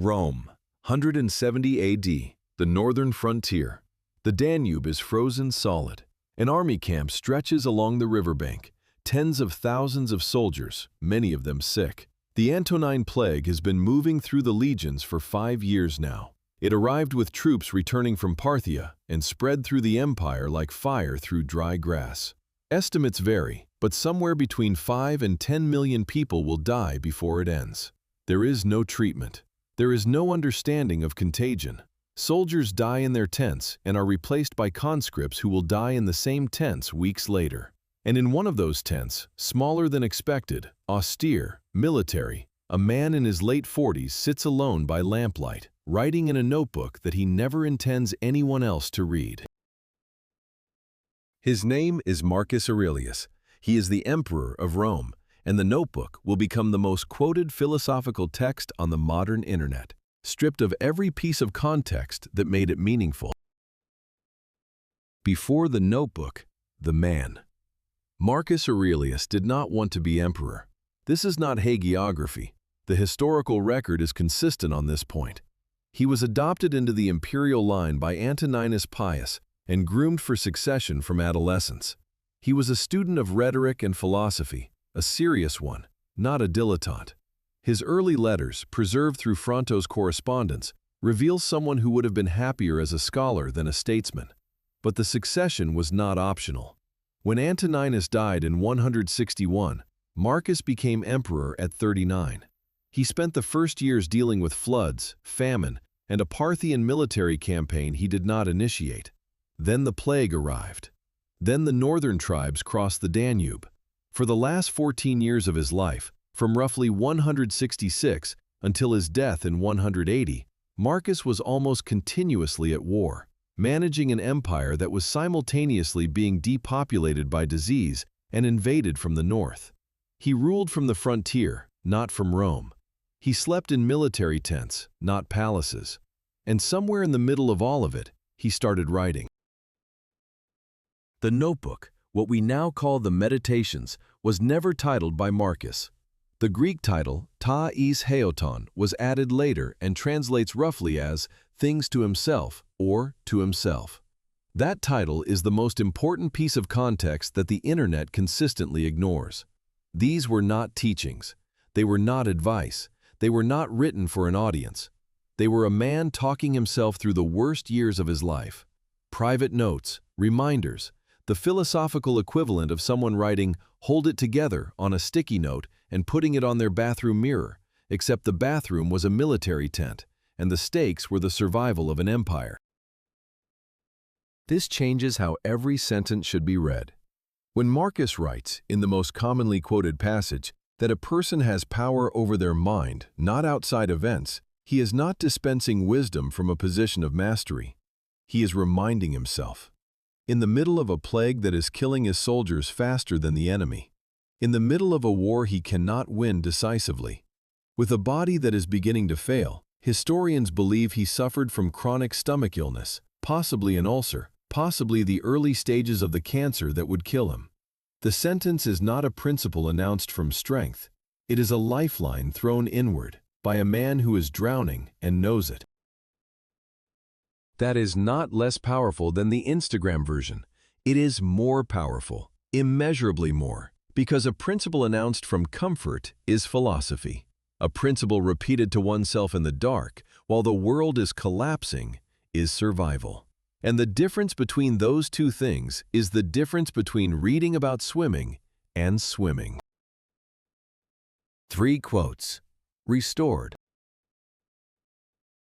Rome, 170 AD, the northern frontier. The Danube is frozen solid. An army camp stretches along the riverbank. Tens of thousands of soldiers, many of them sick. The Antonine Plague has been moving through the legions for 5 years now. It arrived with troops returning from Parthia and spread through the empire like fire through dry grass. Estimates vary, but somewhere between 5 and 10 million people will die before it ends. There is no treatment. There is no understanding of contagion. Soldiers die in their tents and are replaced by conscripts who will die in the same tents weeks later. And in one of those tents, smaller than expected, austere, military, a man in his late 40s sits alone by lamplight, writing in a notebook that he never intends anyone else to read. His name is Marcus Aurelius. He is the Emperor of Rome, and the notebook will become the most quoted philosophical text on the modern internet, stripped of every piece of context that made it meaningful. Before the notebook, the man. Marcus Aurelius did not want to be emperor. This is not hagiography. The historical record is consistent on this point. He was adopted into the imperial line by Antoninus Pius and groomed for succession from adolescence. He was a student of rhetoric and philosophy, a serious one, not a dilettante. His early letters, preserved through Fronto's correspondence, reveal someone who would have been happier as a scholar than a statesman. But the succession was not optional. When Antoninus died in 161, Marcus became emperor at 39. He spent the first years dealing with floods, famine, and a Parthian military campaign he did not initiate. Then the plague arrived. Then the northern tribes crossed the Danube. For the last 14 years of his life, from roughly 166 until his death in 180, Marcus was almost continuously at war, managing an empire that was simultaneously being depopulated by disease and invaded from the north. He ruled from the frontier, not from Rome. He slept in military tents, not palaces. And somewhere in the middle of all of it, he started writing. The notebook, what we now call the Meditations, was never titled by Marcus. The Greek title, ta εις heoton, was added later and translates roughly as things to himself or to himself. That title is the most important piece of context that the internet consistently ignores. These were not teachings. They were not advice. They were not written for an audience. They were a man talking himself through the worst years of his life. Private notes, reminders, the philosophical equivalent of someone writing, "Hold it together" on a sticky note and putting it on their bathroom mirror, except the bathroom was a military tent, and the stakes were the survival of an empire. This changes how every sentence should be read. When Marcus writes, in the most commonly quoted passage, that a person has power over their mind, not outside events, he is not dispensing wisdom from a position of mastery. He is reminding himself. In the middle of a plague that is killing his soldiers faster than the enemy. In the middle of a war he cannot win decisively. With a body that is beginning to fail, historians believe he suffered from chronic stomach illness, possibly an ulcer, possibly the early stages of the cancer that would kill him. The sentence is not a principle announced from strength. It is a lifeline thrown inward by a man who is drowning and knows it. That is not less powerful than the Instagram version. It is more powerful, immeasurably more, because a principle announced from comfort is philosophy. A principle repeated to oneself in the dark, while the world is collapsing, is survival. And the difference between those two things is the difference between reading about swimming and swimming. 3 quotes. Restored.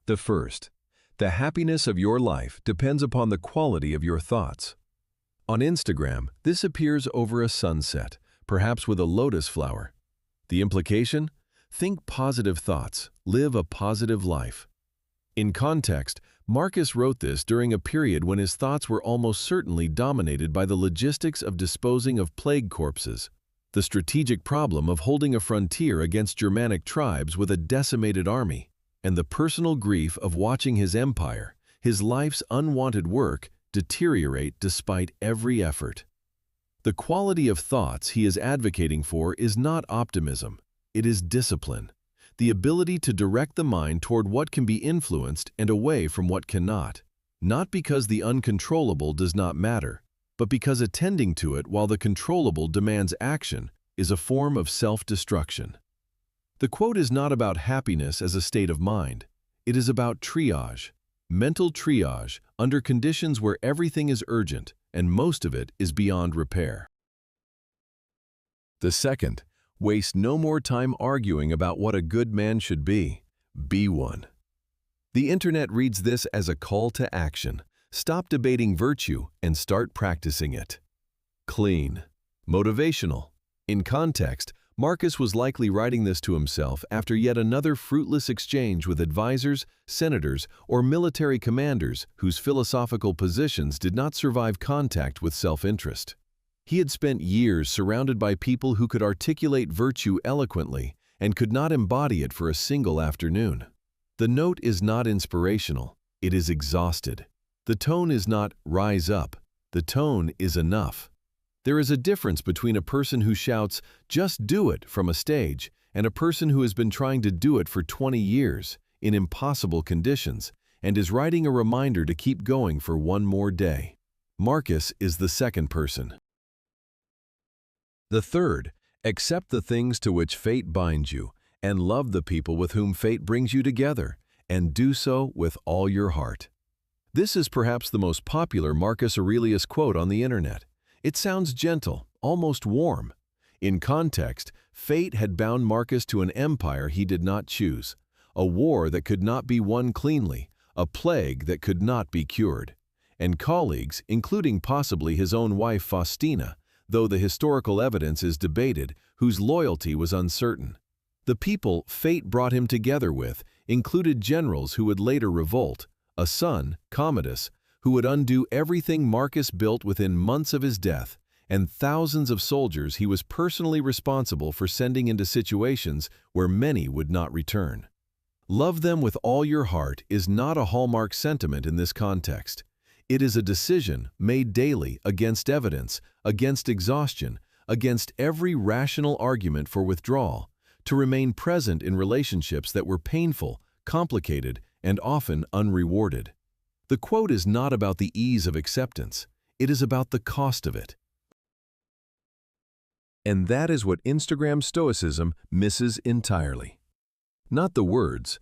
The first. The happiness of your life depends upon the quality of your thoughts. On Instagram, this appears over a sunset, perhaps with a lotus flower. The implication? Think positive thoughts, live a positive life. In context, Marcus wrote this during a period when his thoughts were almost certainly dominated by the logistics of disposing of plague corpses, the strategic problem of holding a frontier against Germanic tribes with a decimated army, and the personal grief of watching his empire, his life's unwanted work, deteriorate despite every effort. The quality of thoughts he is advocating for is not optimism, it is discipline. the ability to direct the mind toward what can be influenced and away from what cannot, not because the uncontrollable does not matter, but because attending to it while the controllable demands action is a form of self-destruction. The quote is not about happiness as a state of mind. It is about triage, mental triage under conditions where everything is urgent and most of it is beyond repair. The second, waste no more time arguing about what a good man should be. Be one. The internet reads this as a call to action. Stop debating virtue and start practicing it. Clean. Motivational. In context, Marcus was likely writing this to himself after yet another fruitless exchange with advisors, senators, or military commanders whose philosophical positions did not survive contact with self-interest. He had spent years surrounded by people who could articulate virtue eloquently and could not embody it for a single afternoon. The note is not inspirational, it is exhausted. The tone is not "rise up," the tone is "enough." There is a difference between a person who shouts, "just do it" from a stage, and a person who has been trying to do it for 20 years, in impossible conditions, and is writing a reminder to keep going for one more day. Marcus is the second person. The third, accept the things to which fate binds you, and love the people with whom fate brings you together, and do so with all your heart. This is perhaps the most popular Marcus Aurelius quote on the internet. It sounds gentle, almost warm. In context, fate had bound Marcus to an empire he did not choose, a war that could not be won cleanly, a plague that could not be cured, and colleagues, including possibly his own wife Faustina, though the historical evidence is debated, whose loyalty was uncertain. The people fate brought him together with included generals who would later revolt, a son, Commodus, who would undo everything Marcus built within months of his death, and thousands of soldiers he was personally responsible for sending into situations where many would not return. Love them with all your heart is not a hallmark sentiment in this context. It is a decision made daily against evidence, against exhaustion, against every rational argument for withdrawal, to remain present in relationships that were painful, complicated, and often unrewarded. The quote is not about the ease of acceptance, it is about the cost of it. And that is what Instagram stoicism misses entirely. Not the words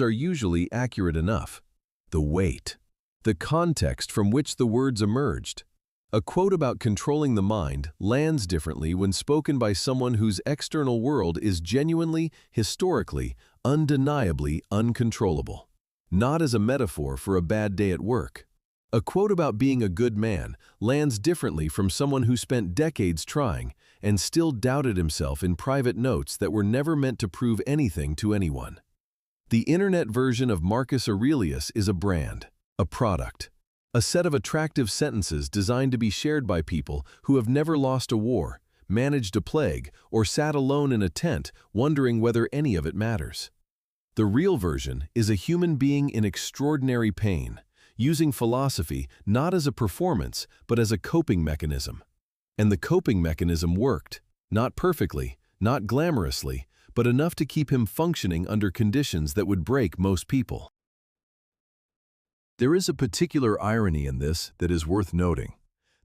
are usually accurate enough. The weight, the context from which the words emerged. A quote about controlling the mind lands differently when spoken by someone whose external world is genuinely, historically, undeniably uncontrollable. Not as a metaphor for a bad day at work. A quote about being a good man lands differently from someone who spent decades trying and still doubted himself in private notes that were never meant to prove anything to anyone. The internet version of Marcus Aurelius is a brand, a product, a set of attractive sentences designed to be shared by people who have never lost a war, managed a plague, or sat alone in a tent wondering whether any of it matters. The real version is a human being in extraordinary pain, using philosophy not as a performance, but as a coping mechanism. And the coping mechanism worked, not perfectly, not glamorously, but enough to keep him functioning under conditions that would break most people. There is a particular irony in this that is worth noting.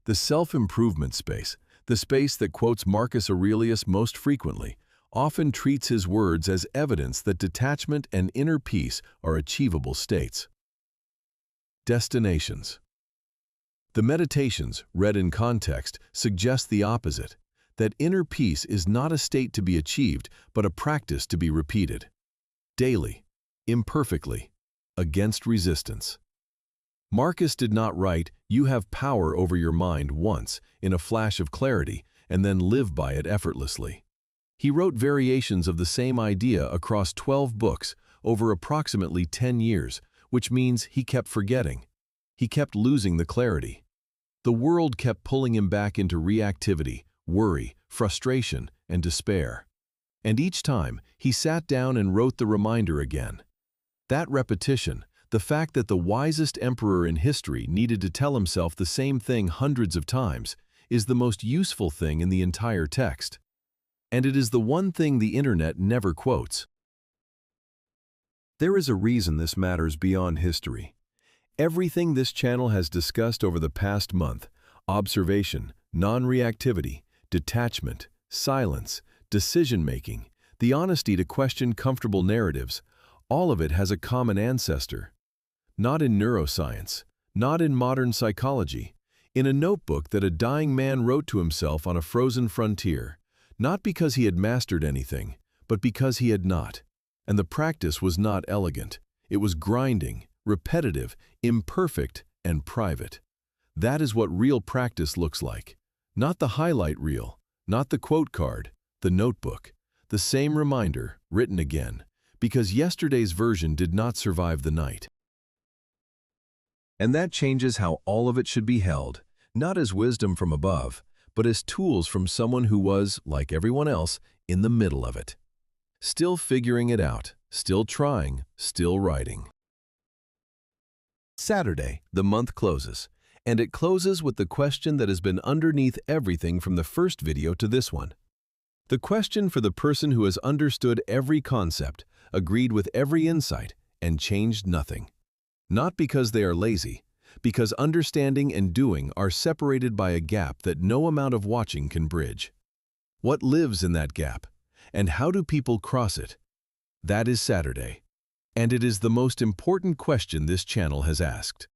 The self-improvement space, the space that quotes Marcus Aurelius most frequently, often treats his words as evidence that detachment and inner peace are achievable states. Destinations. The Meditations, read in context, suggest the opposite, that inner peace is not a state to be achieved, but a practice to be repeated. Daily, imperfectly, against resistance. Marcus did not write, "You have power over your mind" once, in a flash of clarity, and then live by it effortlessly. He wrote variations of the same idea across 12 books over approximately 10 years, which means he kept forgetting. He kept losing the clarity. The world kept pulling him back into reactivity, worry, frustration, and despair. And each time, he sat down and wrote the reminder again. That repetition, the fact that the wisest emperor in history needed to tell himself the same thing hundreds of times, is the most useful thing in the entire text. And it is the one thing the internet never quotes. There is a reason this matters beyond history. Everything this channel has discussed over the past month, observation, non-reactivity, detachment, silence, decision-making, the honesty to question comfortable narratives, all of it has a common ancestor. Not in neuroscience, not in modern psychology, in a notebook that a dying man wrote to himself on a frozen frontier, not because he had mastered anything, but because he had not. And the practice was not elegant. It was grinding, repetitive, imperfect, and private. That is what real practice looks like. Not the highlight reel, not the quote card, the notebook. The same reminder, written again, because yesterday's version did not survive the night. And that changes how all of it should be held, not as wisdom from above, but as tools from someone who was, like everyone else, in the middle of it. Still figuring it out, still trying, still writing. Saturday, the month closes, and it closes with the question that has been underneath everything from the first video to this one. The question for the person who has understood every concept, agreed with every insight, and changed nothing. Not because they are lazy, because understanding and doing are separated by a gap that no amount of watching can bridge. What lives in that gap? And how do people cross it? That is Saturday. And it is the most important question this channel has asked.